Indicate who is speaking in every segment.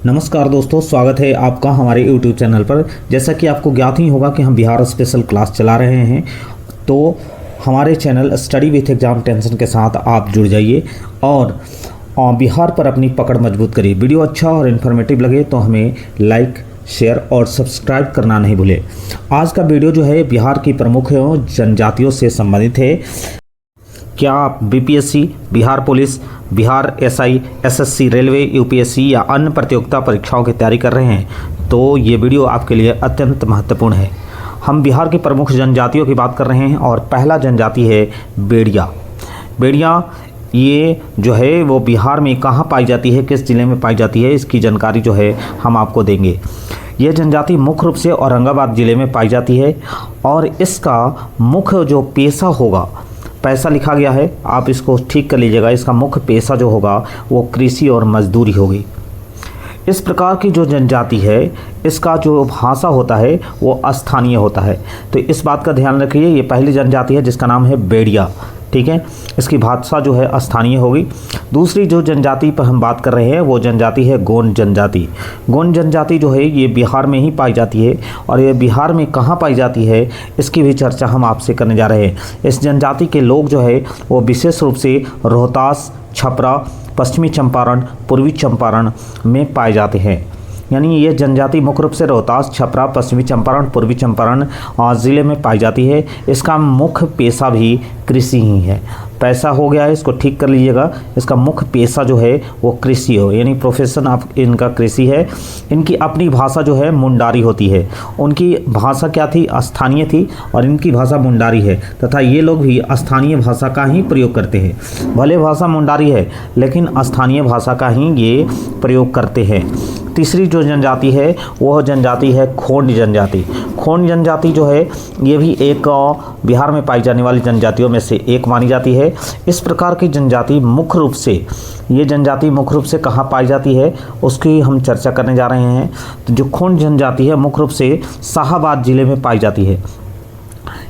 Speaker 1: नमस्कार दोस्तों, स्वागत है आपका हमारे YouTube चैनल पर। जैसा कि आपको ज्ञात ही होगा कि हम बिहार स्पेशल क्लास चला रहे हैं, तो हमारे channel study with exam tension के साथ आप जुड़ जाइए और बिहार पर अपनी पकड़ मजबूत करिए। वीडियो अच्छा और इन्फॉर्मेटिव लगे तो हमें लाइक, शेयर और सब्सक्राइब करना नहीं भूलें। आज का वीडियो जो है बिहार की प्रमुख जनजातियों से संबंधित है। क्या आप BPSC, Bihar police, Bihar SI, SSC, railway, UPSC या अन्य प्रतियोगिता परीक्षाओं की तैयारी कर रहे हैं, तो ये वीडियो आपके लिए अत्यंत महत्वपूर्ण है। हम बिहार की प्रमुख जनजातियों की बात कर रहे हैं और पहला जनजाति है बेड़िया। बेड़िया ये जो है वो बिहार में कहाँ पाई जाती है, किस ज़िले में पाई जाती है, इसकी जानकारी जो है हम आपको देंगे। यह जनजाति मुख्य रूप से औरंगाबाद ज़िले में पाई जाती है और इसका मुख्य जो पेशा होगा, पैसा लिखा गया है, आप इसको ठीक कर लीजिएगा। इसका मुख्य पेशा जो होगा वो कृषि और मजदूरी होगी। इस प्रकार की जो जनजाति है इसका जो भाषा होता है वो स्थानीय होता है, तो इस बात का ध्यान रखिए। ये पहली जनजाति है जिसका नाम है बेड़िया, ठीक है। इसकी भाषा जो है स्थानीय होगी। दूसरी जो जनजाति पर हम बात कर रहे हैं वो जनजाति है गोंड जनजाति। गोंड जनजाति जो है ये बिहार में ही पाई जाती है और ये बिहार में कहाँ पाई जाती है इसकी भी चर्चा हम आपसे करने जा रहे हैं। इस जनजाति के लोग जो है वो विशेष रूप से रोहतास, छपरा, पश्चिमी चंपारण, पूर्वी चंपारण में पाए जाते हैं। यानी ये जनजाति मुख्य रूप से रोहतास, छपरा, पश्चिमी चंपारण, पूर्वी चंपारण ज़िले में पाई जाती है। इसका मुख्य पेशा भी कृषि ही है। पैसा हो गया है, इसको ठीक कर लीजिएगा। इसका मुख्य पेशा जो है वो कृषि हो, यानी प्रोफेशन आप इनका कृषि है। इनकी अपनी भाषा जो है मुंडारी होती है। उनकी भाषा क्या थी? स्थानीय थी और इनकी भाषा मुंडारी है तथा ये लोग भी स्थानीय भाषा का ही प्रयोग करते हैं। भले भाषा मुंडारी है लेकिन स्थानीय भाषा का ही ये प्रयोग करते हैं। तीसरी जो जनजाति है वह जनजाति है खोंड जनजाति। खोंड जनजाति जो है ये भी एक बिहार में पाई जाने वाली जनजातियों में से एक मानी जाती है। इस प्रकार की जनजाति मुख्य रूप से ये जनजाति मुख्य रूप से कहाँ पाई जाती है उसकी हम चर्चा करने जा रहे हैं। तो जो खोंड जनजाति है मुख्य रूप से शाहाबाद ज़िले में पाई जाती है।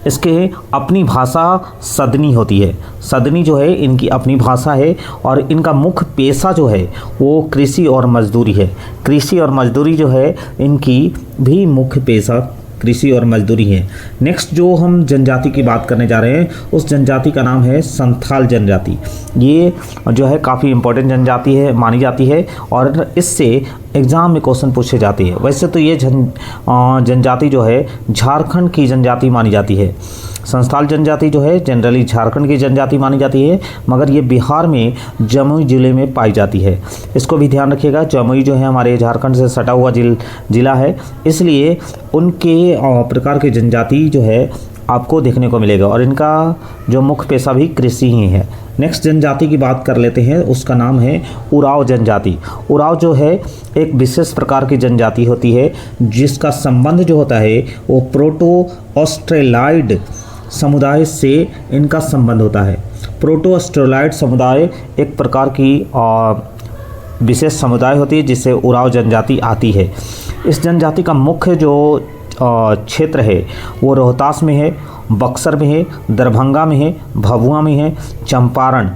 Speaker 1: इसके अपनी भाषा सदनी होती है। सदनी जो है इनकी अपनी भाषा है और इनका मुख्य पेशा जो है वो कृषि और मजदूरी है। कृषि और मजदूरी जो है इनकी भी मुख्य पेशा कृषि और मजदूरी है। नेक्स्ट जो हम जनजाति की बात करने जा रहे हैं उस जनजाति का नाम है संथाल जनजाति। ये जो है काफ़ी इम्पोर्टेंट जनजाति है मानी जाती है और इससे एग्ज़ाम में क्वेश्चन पूछे जाते हैं। वैसे तो ये जनजाति जो है झारखंड की जनजाति मानी जाती है। संथाल जनजाति जो है जनरली झारखंड की जनजाति मानी जाती है, मगर ये बिहार में जमुई ज़िले में पाई जाती है। इसको भी ध्यान रखिएगा। जमुई जो है हमारे झारखंड से सटा हुआ ज़िला है, इसलिए उनके प्रकार की जनजाति जो है आपको देखने को मिलेगा और इनका जो मुख्य पेशा भी कृषि ही है। नेक्स्ट जनजाति की बात कर लेते हैं, उसका नाम है उराव जनजाति। उराव जो है एक विशेष प्रकार की जनजाति होती है जिसका संबंध जो होता है वो प्रोटो ऑस्ट्रेलॉइड समुदाय से इनका संबंध होता है। प्रोटो ऑस्ट्रेलॉइड समुदाय एक प्रकार की विशेष समुदाय होती है जिससे उराव जनजाति आती है। इस जनजाति का मुख्य जो क्षेत्र है वो रोहतास में है, बक्सर में है, दरभंगा में है, भभुआ में है, चंपारण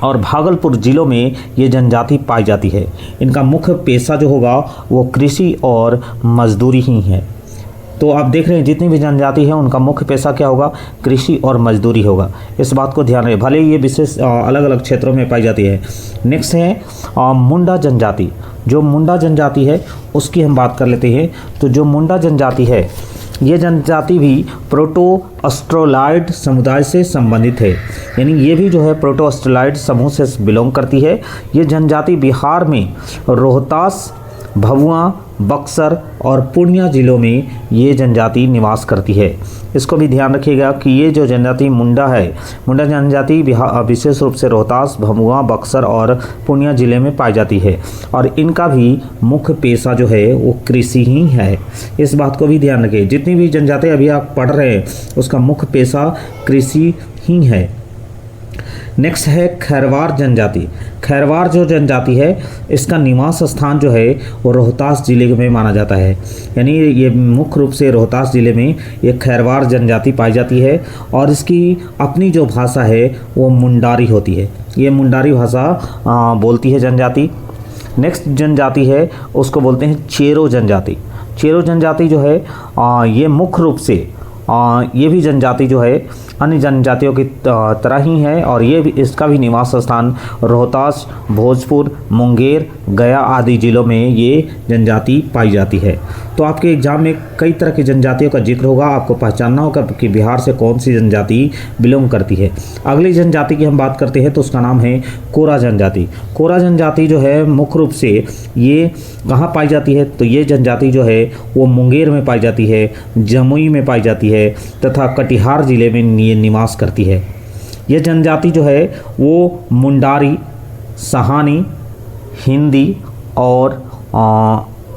Speaker 1: और भागलपुर ज़िलों में ये जनजाति पाई जाती है। इनका मुख्य पेशा जो होगा वो कृषि और मजदूरी ही है। तो आप देख रहे हैं जितनी भी जनजाति है उनका मुख्य पेशा क्या होगा? कृषि और मजदूरी होगा। इस बात को ध्यान रखें, भले ये विशेष अलग अलग क्षेत्रों में पाई जाती है। नेक्स्ट है मुंडा जनजाति। जो मुंडा जनजाति है उसकी हम बात कर लेते हैं। तो जो मुंडा जनजाति है ये जनजाति भी प्रोटो ऑस्ट्रेलॉइड समुदाय से संबंधित है, यानी ये भी जो है प्रोटो ऑस्ट्रेलॉइड समूह से बिलोंग करती है। ये जनजाति बिहार में रोहतास, भभुआ, बक्सर और पूर्णिया ज़िलों में ये जनजाति निवास करती है। इसको भी ध्यान रखिएगा कि ये जो जनजाति मुंडा है, मुंडा जनजाति विशेष रूप से रोहतास, भभुआ, बक्सर और पूर्णिया ज़िले में पाई जाती है और इनका भी मुख्य पेशा जो है वो कृषि ही है। इस बात को भी ध्यान रखें। जितनी भी जनजाति अभी आप पढ़ रहे हैं उसका मुख्य पेशा कृषि ही है। नेक्स्ट है खैरवार जनजाति। खैरवार जो जनजाति है इसका निवास स्थान जो है वो रोहतास ज़िले में माना जाता है, यानी ये मुख्य रूप से रोहतास ज़िले में ये खैरवार जनजाति पाई जाती है और इसकी अपनी जो भाषा है वो मुंडारी होती है। ये मुंडारी भाषा बोलती है जनजाति। नेक्स्ट जनजाति है उसको बोलते हैं चेरो जनजाति। चेरो जनजाति जो है ये मुख्य रूप से ये भी जनजाति जो है अन्य जनजातियों की तरह ही है और ये भी इसका भी निवास स्थान रोहतास, भोजपुर, मुंगेर, गया आदि जिलों में ये जनजाति पाई जाती है। तो आपके एग्जाम में कई तरह की जनजातियों का जिक्र होगा, आपको पहचानना होगा कि बिहार से कौन सी जनजाति बिलोंग करती है। अगली जनजाति की हम बात करते हैं तो उसका नाम है कोरा जनजाति। कोरा जनजाति जो है मुख्य रूप से ये कहाँ पाई जाती है, तो ये जनजाति जो है वो मुंगेर में पाई जाती है, जमुई में पाई जाती है तथा कटिहार जिले में ये निवास करती है। ये जनजाति जो है वो मुंडारी, सहानी, हिंदी और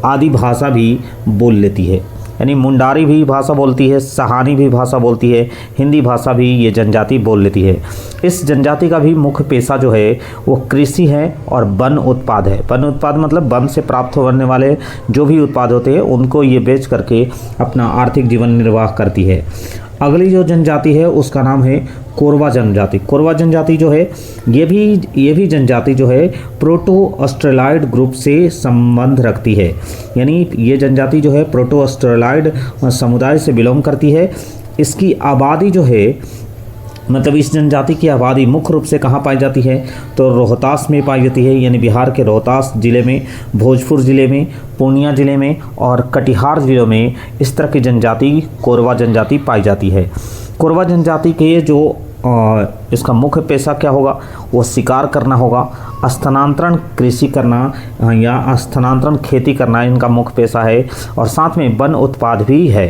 Speaker 1: आदि भाषा भी बोल लेती है, यानी मुंडारी भी भाषा बोलती है, सहानी भी भाषा बोलती है, हिंदी भाषा भी ये जनजाति बोल लेती है। इस जनजाति का भी मुख्य पेशा जो है वो कृषि है और वन उत्पाद है। वन उत्पाद मतलब वन से प्राप्त होने वाले जो भी उत्पाद होते हैं उनको ये बेच करके अपना आर्थिक जीवन निर्वाह करती है। अगली जो जनजाति है उसका नाम है कोरवा जनजाति। कोरवा जनजाति जो है ये भी जनजाति जो है प्रोटो ऑस्ट्रेलॉइड ग्रुप से संबंध रखती है, यानी ये जनजाति जो है प्रोटो ऑस्ट्रेलॉइड समुदाय से बिलोंग करती है। इसकी आबादी जो है मतलब इस जनजाति की आबादी मुख्य रूप से कहाँ पाई जाती है, तो रोहतास में पाई जाती है, यानी बिहार के रोहतास ज़िले में, भोजपुर ज़िले में, पूर्णिया ज़िले में और कटिहार ज़िलों में इस तरह की जनजाति कोरवा जनजाति पाई जाती है। कोरवा जनजाति के जो इसका मुख्य पेशा क्या होगा, वो शिकार करना होगा, स्थानांतरण कृषि करना या स्थानांतरण खेती करना इनका मुख्य पेशा है और साथ में वन उत्पाद भी है।